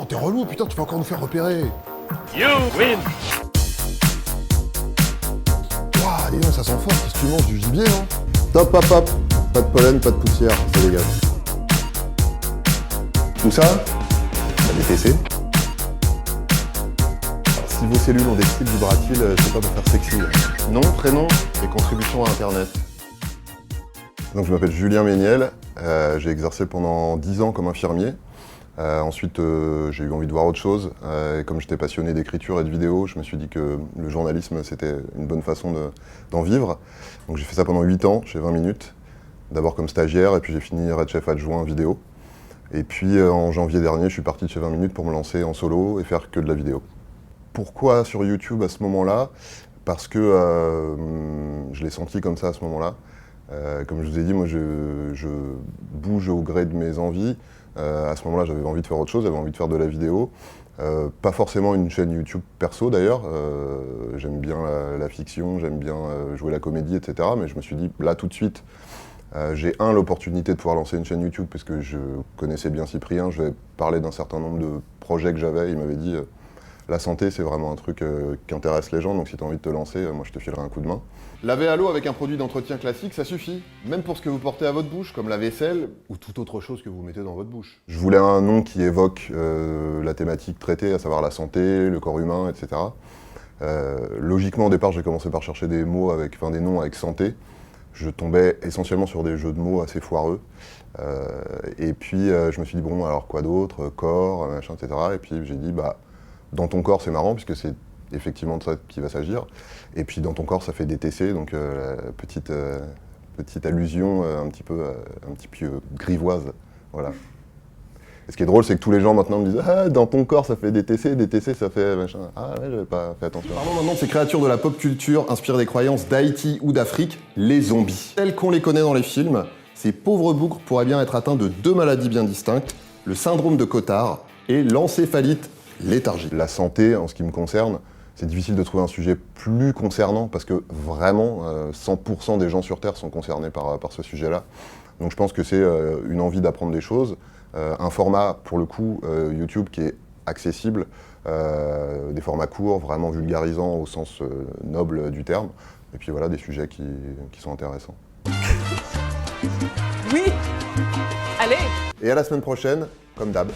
Non, t'es relou, putain, tu vas encore nous faire repérer. You win. Ouah, dis donc, ça sent fort, qu'est-ce que tu manges, du gibier, hein? Top, hop, hop. Pas de pollen, pas de poussière, ça dégage. Tout ça, la DTC. Alors, si vos cellules ont des types vibratiles, c'est pas pour faire sexy. Nom, prénom et contribution à Internet. Donc je m'appelle Julien Méniel, j'ai exercé pendant 10 ans comme infirmier. Ensuite, j'ai eu envie de voir autre chose. Et comme j'étais passionné d'écriture et de vidéo, je me suis dit que le journalisme, c'était une bonne façon d'en vivre. Donc j'ai fait ça pendant 8 ans, chez 20 minutes. D'abord comme stagiaire, et puis j'ai fini Red Chef adjoint vidéo. Et puis en janvier dernier, je suis parti de chez 20 minutes pour me lancer en solo et faire que de la vidéo. Pourquoi sur YouTube à ce moment-là? Parce que je l'ai senti comme ça à ce moment-là. Comme je vous ai dit, moi je bouge au gré de mes envies. À ce moment-là, j'avais envie de faire autre chose, j'avais envie de faire de la vidéo. Pas forcément une chaîne YouTube perso d'ailleurs. J'aime bien la fiction, j'aime bien jouer la comédie, etc. Mais je me suis dit, là tout de suite, j'ai l'opportunité de pouvoir lancer une chaîne YouTube parce que je connaissais bien Cyprien. Je lui ai parlé d'un certain nombre de projets que j'avais. Il m'avait dit, la santé, c'est vraiment un truc qui intéresse les gens, donc si tu as envie de te lancer, moi je te filerai un coup de main. Laver à l'eau avec un produit d'entretien classique, ça suffit. Même pour ce que vous portez à votre bouche, comme la vaisselle ou toute autre chose que vous mettez dans votre bouche. Je voulais un nom qui évoque la thématique traitée, à savoir la santé, le corps humain, etc. Logiquement, au départ, j'ai commencé par chercher des noms avec santé. Je tombais essentiellement sur des jeux de mots assez foireux. Et puis, je me suis dit, bon, alors quoi d'autre? Corps, machin, etc. Et puis, j'ai dit, bah, dans ton corps, c'est marrant, puisque c'est effectivement de ça qu'il va s'agir. Et puis, dans ton corps, ça fait DTC, donc petite allusion un petit peu grivoise. Voilà. Et ce qui est drôle, c'est que tous les gens maintenant me disent « Ah, dans ton corps, ça fait DTC, DTC, ça fait machin. » Ah ouais, j'avais pas fait attention. Parlons maintenant de ces créatures de la pop culture inspirées des croyances d'Haïti ou d'Afrique, les zombies. Tels qu'on les connaît dans les films, ces pauvres bougres pourraient bien être atteints de deux maladies bien distinctes, le syndrome de Cotard et l'encéphalite léthargique. La santé, en ce qui me concerne, c'est difficile de trouver un sujet plus concernant parce que vraiment, 100% des gens sur Terre sont concernés par ce sujet-là. Donc je pense que c'est une envie d'apprendre des choses, un format, pour le coup, YouTube qui est accessible, des formats courts, vraiment vulgarisants au sens noble du terme, et puis voilà, des sujets qui sont intéressants. Oui! Allez! Et à la semaine prochaine, comme d'hab.